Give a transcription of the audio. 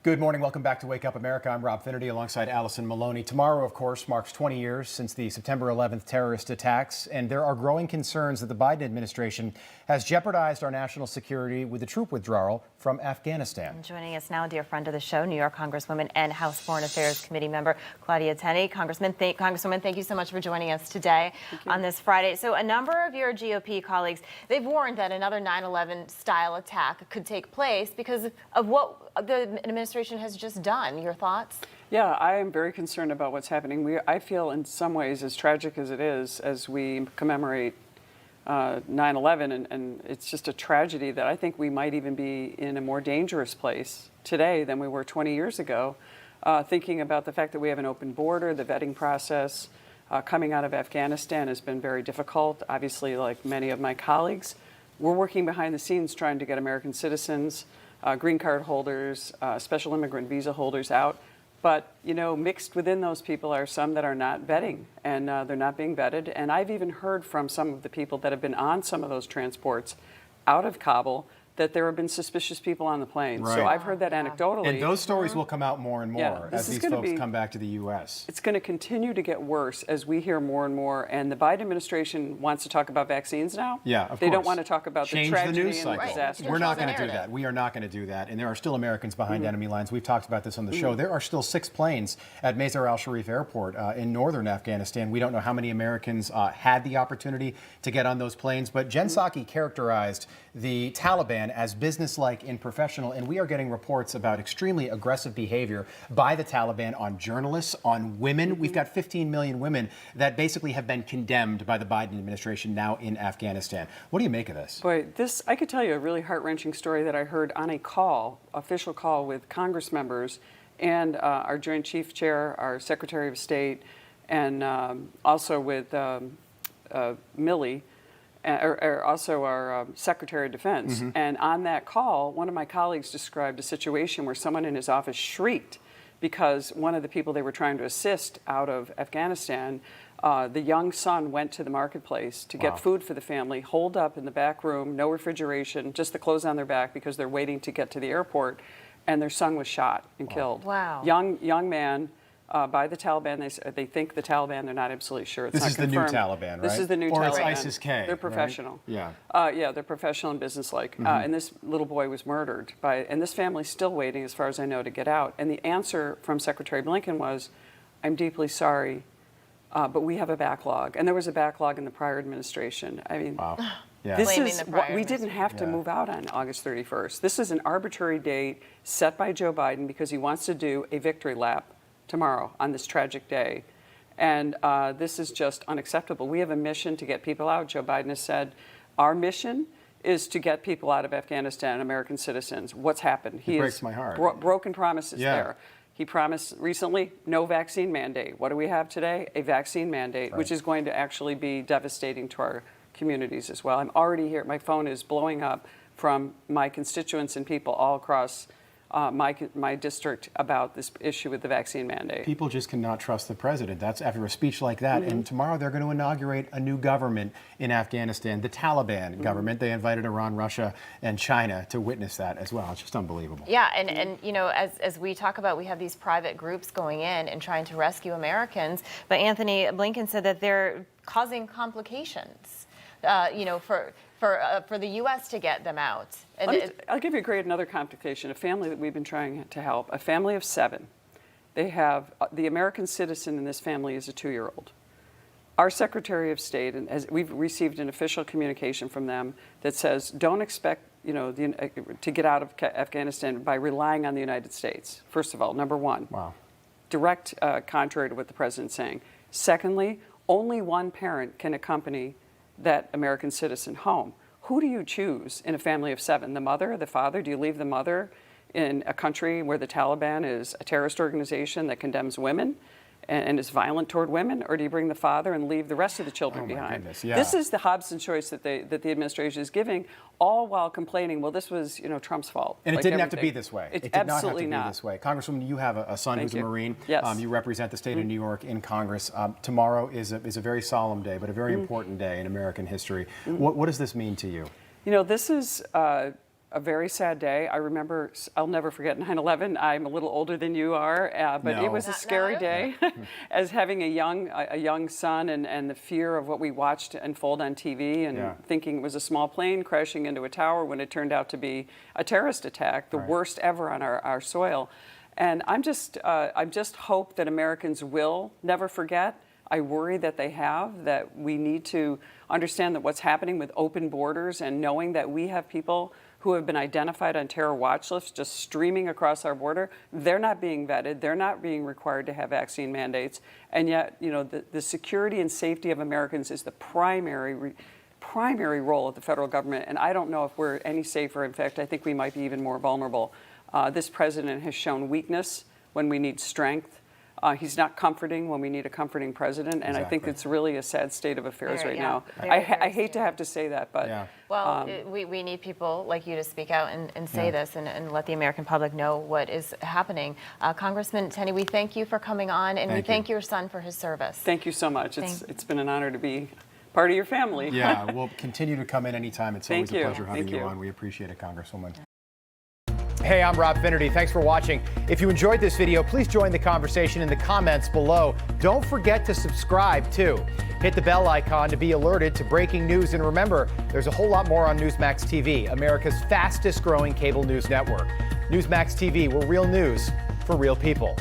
Good morning. Welcome back to Wake Up America. I'm Rob Finnerty alongside Allison Maloney. Tomorrow, of course, marks 20 years since the September 11th terrorist attacks, and there are growing concerns that the Biden administration has jeopardized our national security with the troop withdrawal from Afghanistan. And joining us now, dear friend of the show, New York Congresswoman and House Foreign Affairs Committee member Claudia Tenney. Congresswoman, thank you so much for joining us today on this Friday. So a number of your GOP colleagues, they've warned that another 9/11 style attack could take place because of what the administration has just done. Your thoughts? Yeah, I am very concerned about what's happening. I feel in some ways, as tragic as it is, as we commemorate 9/11, and it's just a tragedy that I think we might even be in a more dangerous place today than we were 20 years ago, thinking about the fact that we have an open border, the vetting process coming out of Afghanistan has been very difficult. Obviously, like many of my colleagues, we're working behind the scenes trying to get American citizens, green card holders, special immigrant visa holders out. But, you know, mixed within those people are some that are not vetting, and they're not being vetted. And I've even heard from some of the people that have been on some of those transports out of Kabul that there have been suspicious people on the plane. Right. So I've heard that anecdotally. And those stories will come out more and more as these folks come back to the U.S. It's going to continue to get worse as we hear more and more. And the Biden administration wants to talk about vaccines now. Yeah, of course. They don't want to talk about the tragedy news and cycle. the disaster. We're not going to do that. We are not going to do that. And there are still Americans behind enemy lines. We've talked about this on the show. There are still 6 planes at Mazar al-Sharif Airport in northern Afghanistan. We don't know how many Americans had the opportunity to get on those planes. But Jen Psaki characterized the Taliban as businesslike and professional, and we are getting reports about extremely aggressive behavior by the Taliban on journalists, on women. We've got 15 million women that basically have been condemned by the Biden administration now in Afghanistan. What do you make of this? Boy, I could tell you a really heart-wrenching story that I heard on a call, official call with Congress members and our Joint Chief Chair, our Secretary of State, and also with Milley, or also our Secretary of Defense. And on that call, one of my colleagues described a situation where someone in his office shrieked because one of the people they were trying to assist out of Afghanistan, the young son went to the marketplace to get food for the family, holed up in the back room, no refrigeration, just the clothes on their back because they're waiting to get to the airport, and their son was shot and killed. Wow. Young man. By the Taliban. They think the Taliban. They're not absolutely sure. It's this not is confirmed. the new Taliban, right? This is the new Taliban. Or it's ISIS-K. They're professional. Right? Yeah, they're professional and businesslike. And this little boy was murdered and this family's still waiting, as far as I know, to get out. And the answer from Secretary Blinken was, "I'm deeply sorry, but we have a backlog." And there was a backlog in the prior administration. I mean, Yeah. this is what we didn't have to move out on August 31st. This is an arbitrary date set by Joe Biden because he wants to do a victory lap tomorrow on this tragic day. And this is just unacceptable. We have a mission to get people out. Joe Biden has said, our mission is to get people out of Afghanistan, American citizens. What's happened? It breaks my heart. Broken promises there. He promised recently no vaccine mandate. What do we have today? A vaccine mandate, which is going to actually be devastating to our communities as well. I'm already here. My phone is blowing up from my constituents and people all across my district about this issue with the vaccine mandate. People just cannot trust the president. That's after a speech like that. And tomorrow they're going to inaugurate a new government in Afghanistan, the Taliban government. They invited Iran, Russia, and China to witness that as well. It's just unbelievable. Yeah, and you know, as we talk about, we have these private groups going in and trying to rescue Americans. But Anthony Blinken said that they're causing complications, you know, for the U.S. to get them out. I'll give you another complication. A family that we've been trying to help, a family of 7. They have, the American citizen in this family is a 2-year-old. Our Secretary of State, and as we've received an official communication from them that says, don't expect, you know, to get out of Afghanistan by relying on the United States. First of all, number one. Wow. Direct contrary to what the president's saying. Secondly, only one parent can accompany that American citizen home. Who do you choose in a family of 7? The mother, the father? Do you leave the mother in a country where the Taliban is a terrorist organization that condemns women and is violent toward women, or do you bring the father and leave the rest of the children behind? Yeah. This is the Hobson choice that the administration is giving, all while complaining, well, this was, you know, Trump's fault. And it didn't have to be this way. It did absolutely not have to be this way. Congresswoman, you have a son who's a Marine. Yes. You represent the state of New York in Congress. Tomorrow is a very solemn day, but a very important day in American history. What does this mean to you? You know, this is a very sad day. I remember, I'll never forget 9/11. I'm a little older than you are, but No. it was a scary day. As having a young son and the fear of what we watched unfold on TV and thinking it was a small plane crashing into a tower when it turned out to be a terrorist attack, the worst ever on our soil. And I just hope that Americans will never forget. I worry that they have, that we need to understand that what's happening with open borders and knowing that we have people who have been identified on terror watch lists just streaming across our border. They're not being vetted. They're not being required to have vaccine mandates. And yet, the security and safety of Americans is the primary role of the federal government. And I don't know if we're any safer. In fact, I think we might be even more vulnerable. This president has shown weakness when we need strength. He's not comforting when we need a comforting president, and I think it's really a sad state of affairs right now. I hate to have to say that, but well, we need people like you to speak out and say this and let the American public know what is happening. Congressman Tenney, we thank you for coming on, and we thank your son for his service. Thank you so much. It's been an honor to be part of your family. Yeah, we'll continue to come in anytime. It's always a pleasure having you on. We appreciate it, Congresswoman. Hey, I'm Rob Finnerty. Thanks for watching. If you enjoyed this video, please join the conversation in the comments below. Don't forget to subscribe, too. Hit the bell icon to be alerted to breaking news. And remember, there's a whole lot more on Newsmax TV, America's fastest growing cable news network. Newsmax TV, where real news for real people.